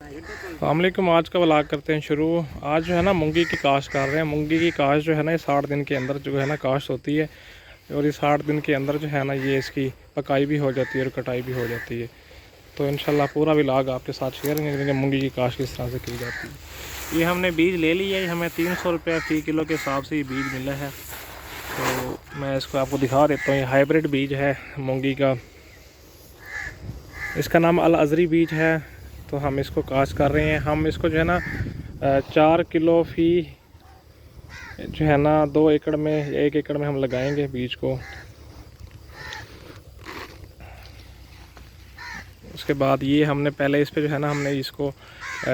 अस्सलामुअलैकुम। आज का व्लॉग करते हैं शुरू। आज जो है ना मूंगी की काश्त कर रहे हैं। मूंगी की काश्त जो है ना ये 60 दिन के अंदर जो है ना काश्त होती है और ये 60 दिन के अंदर जो है ना ये इसकी पकाई भी हो जाती है और कटाई भी हो जाती है। तो इंशाल्लाह पूरा व्लॉग आपके साथ शेयर करेंगे कि मूंगी की काश्त किस तरह से की जाती है। ये हमने बीज ले लिया है, हमें 300 रुपये फ़ी किलो के हिसाब से ये बीज मिला है। तो मैं इसको आपको दिखा देता हूँ। ये हाइब्रिड बीज है मूंगी का, इसका नाम अल अज़री बीज है। तो हम इसको काश्त कर रहे हैं। हम इसको जो है ना 4 किलो फ़ी जो है ना 2 एकड़ में 1 एकड़ में हम लगाएंगे बीज को। उसके बाद ये हमने पहले इस पे जो है ना हमने इसको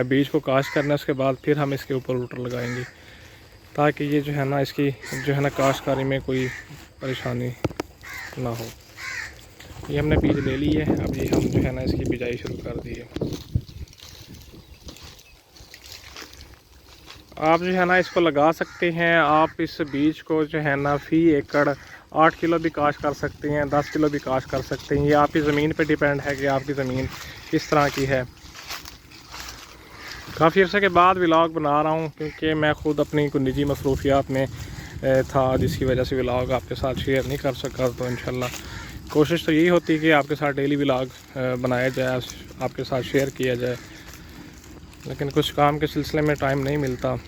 बीज को काश्त करना है। उसके बाद फिर हम इसके ऊपर रूटर लगाएंगे ताकि ये जो है ना इसकी जो है ना काश्तकारी में कोई परेशानी ना हो। ये हमने बीज ले ली है। अब ये हम जो है ना इसकी बिजाई शुरू कर दी है। आप जो है ना इसको लगा सकते हैं। आप इस बीज को जो है ना फ़ी एकड़ 8 किलो भी काश्त कर सकते हैं, 10 किलो भी काश्त कर सकते हैं। ये आपकी ज़मीन पे डिपेंड है कि आपकी ज़मीन किस तरह की है। काफ़ी अर्से के बाद व्लॉग बना रहा हूँ क्योंकि मैं ख़ुद अपनी कुछ निजी मसरूफियात में था, जिसकी वजह से व्लॉग आपके साथ शेयर नहीं कर सका। तो इंशाल्लाह कोशिश तो यही होती है कि आपके साथ डेली व्लॉग बनाया जाए, आपके साथ शेयर किया जाए, लेकिन कुछ काम के सिलसिले में टाइम नहीं मिलता।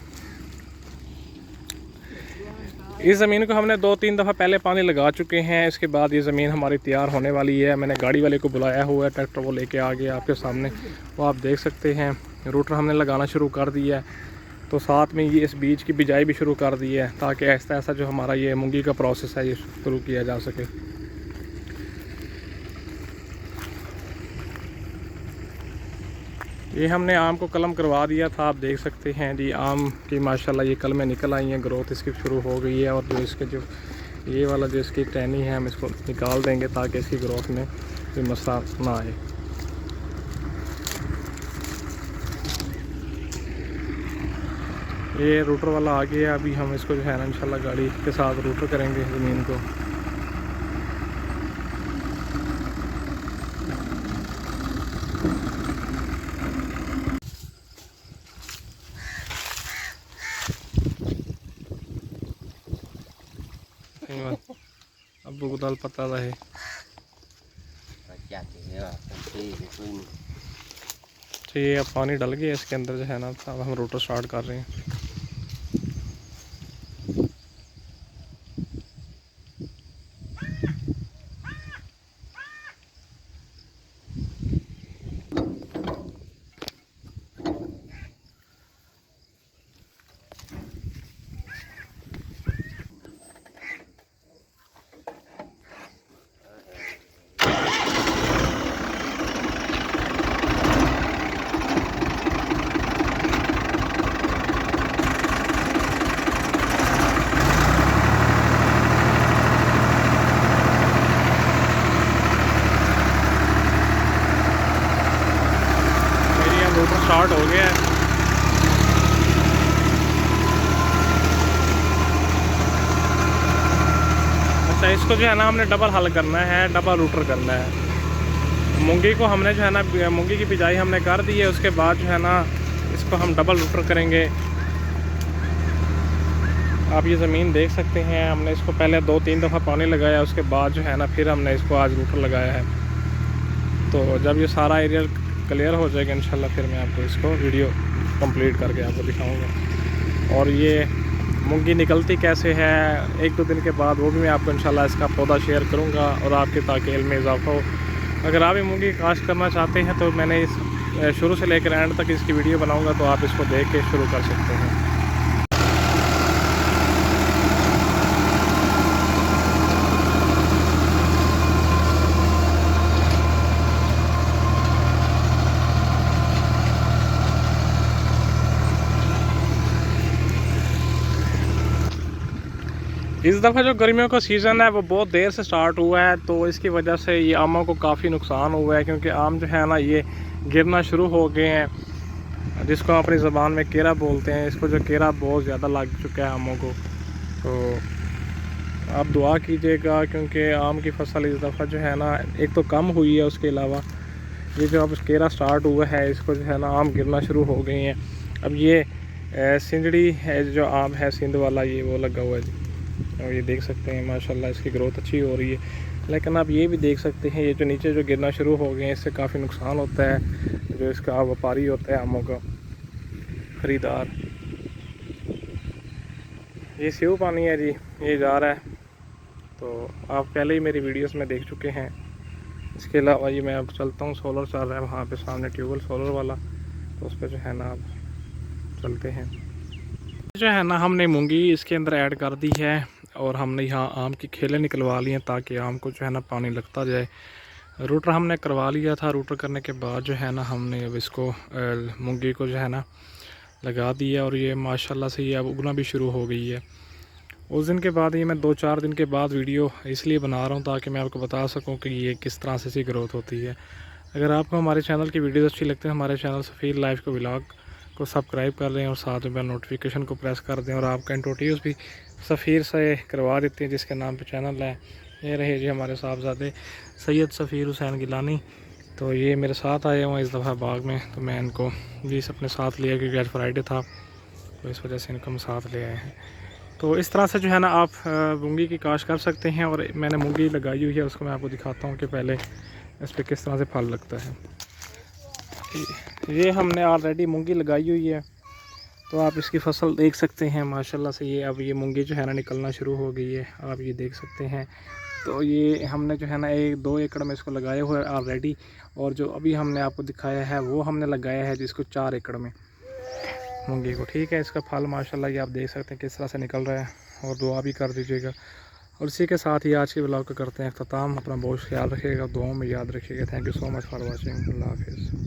इस ज़मीन को हमने 2-3 दफ़ा पहले पानी लगा चुके हैं। इसके बाद ये ज़मीन हमारी तैयार होने वाली है। मैंने गाड़ी वाले को बुलाया हुआ है, ट्रैक्टर वो लेके आ गया आपके सामने, वो आप देख सकते हैं। रूटर हमने लगाना शुरू कर दिया है। तो साथ में ये इस बीज की बिजाई भी शुरू कर दी है ताकि ऐसा ऐसा जो हमारा ये मूंगी का प्रोसेस है ये शुरू किया जा सके। ये हमने आम को कलम करवा दिया था, आप देख सकते हैं जी। आम की माशाल्लाह ये कलमें निकल आई हैं, ग्रोथ इसकी शुरू हो गई है। और जो इसके जो ये वाला जो इसकी टहनी है हम इसको निकाल देंगे ताकि इसकी ग्रोथ में कोई मसला ना आए। ये रूटर वाला आ गया। अभी हम इसको जो है ना इंशाल्लाह गाड़ी के साथ रूटर करेंगे ज़मीन को। अबू को दाल पता है। तो ये अब पानी डल गया इसके अंदर जो है ना। अब हम रोटर स्टार्ट कर रहे हैं। रोटर स्टार्ट हो गया है। अच्छा, इसको जो है ना हमने डबल हल करना है, डबल रूटर करना है। मूंगी को हमने जो है ना मूंगी की बिजाई हमने कर दी है। उसके बाद जो है ना इसको हम डबल रूटर करेंगे। आप ये ज़मीन देख सकते हैं। हमने इसको पहले 2-3 दफ़ा पानी लगाया, उसके बाद जो है ना फिर हमने इसको आज रूटर लगाया है। तो जब ये सारा एरिया क्लियर हो जाएगा इंशाल्लाह फिर मैं आपको इसको वीडियो कंप्लीट करके आपको दिखाऊंगा। और ये मूंगी निकलती कैसे है 1-2 दिन के बाद वो भी मैं आपको इंशाल्लाह इसका पौधा शेयर करूंगा और आपके ताकि इल्म में इजाफा हो। अगर आप ये मूंगी काश्त करना चाहते हैं तो मैंने इस शुरू से लेकर एंड तक इसकी वीडियो बनाऊँगा, तो आप इसको देख के शुरू कर सकते हैं। इस दफ़ा जो गर्मियों का सीज़न है वो बहुत देर से स्टार्ट हुआ है, तो इसकी वजह से ये आमों को काफ़ी नुकसान हुआ है क्योंकि आम जो है ना ये गिरना शुरू हो गए हैं, जिसको हम अपनी ज़बान में केरा बोलते हैं। इसको जो केरा बहुत ज़्यादा लग चुका है आमों को। तो आप दुआ कीजिएगा क्योंकि आम की फसल इस दफ़ा जो है ना एक तो कम हुई है, उसके अलावा ये जो अब केरा स्टार्ट हुआ है इसको जो है ना आम गिरना शुरू हो गए हैं। अब ये सिंजड़ी है जो आम है सिंध वाला, ये वो लगा हुआ है जी। और ये देख सकते हैं माशाल्लाह इसकी ग्रोथ अच्छी हो रही है। लेकिन आप ये भी देख सकते हैं ये जो नीचे जो गिरना शुरू हो गए हैं इससे काफ़ी नुकसान होता है जो इसका व्यापारी होता है आमों का ख़रीदार। ये सेव पानी है जी, ये जा रहा है, तो आप पहले ही मेरी वीडियोस में देख चुके हैं। इसके अलावा ये मैं अब चलता हूँ, सोलर चल रहा है वहाँ पे सामने ट्यूबवेल सोलर वाला, तो उस पर जो है ना आप चलते हैं। जो है ना हमने मूंगी इसके अंदर ऐड कर दी है और हमने यहाँ आम की खेलें निकलवा ली हैं ताकि आम को जो है ना पानी लगता जाए। रूटर हमने करवा लिया था, रूटर करने के बाद जो है ना हमने अब इसको मूंगी को जो है ना लगा दिया और ये माशाल्लाह से ये अब उगना भी शुरू हो गई है। उस दिन के बाद ये मैं 2-4 दिन के बाद वीडियो इसलिए बना रहा हूँ ताकि मैं आपको बता सकूँ कि ये किस तरह से इसकी ग्रोथ होती है। अगर आपको हमारे चैनल की वीडियोस अच्छी लगती है, हमारे चैनल सफ़ीर लाइफ को व्लॉग को सब्सक्राइब कर लें और साथ में नोटिफिकेशन को प्रेस कर दें और आपका इंट्रोड्यूस भी सफ़ीर से करवा देते हैं जिसके नाम पे चैनल है। ये रहे जी हमारे साहबजादे सैयद सफ़ीर हुसैन गिलानी। तो ये मेरे साथ आए हुए इस दफ़ा बाग में, तो मैं इनको भी अपने साथ लिया क्योंकि आज फ्राइडे था, तो इस वजह से इनको हम साथ ले आए हैं। तो इस तरह से जो है ना आप मूंगी की काश कर सकते हैं। और मैंने मूंगी लगाई हुई है, उसको मैं आपको दिखाता हूँ कि पहले इस पर किस तरह से फल लगता है। ये हमने ऑलरेडी मूंगी लगाई हुई है, तो आप इसकी फसल देख सकते हैं माशाल्लाह से। ये अब ये मूंगी जो है ना निकलना शुरू हो गई है, आप ये देख सकते हैं। तो ये हमने जो है ना 1-2 एकड़ में इसको लगाया हुआ है ऑलरेडी, और जो अभी हमने आपको दिखाया है वो हमने लगाया है जिसको 4 एकड़ में मूंगी को। ठीक है, इसका फल माशाल्लाह ये आप देख सकते हैं किस तरह से निकल रहा है, और दुआ भी कर दीजिएगा। और इसी के साथ ही आज के ब्लॉग को करते हैं अख्ताम। अपना बहुत ख्याल रखिएगा, दुआओं में याद रखिएगा। Thank you so much for watching. अल्लाह हाफिज़।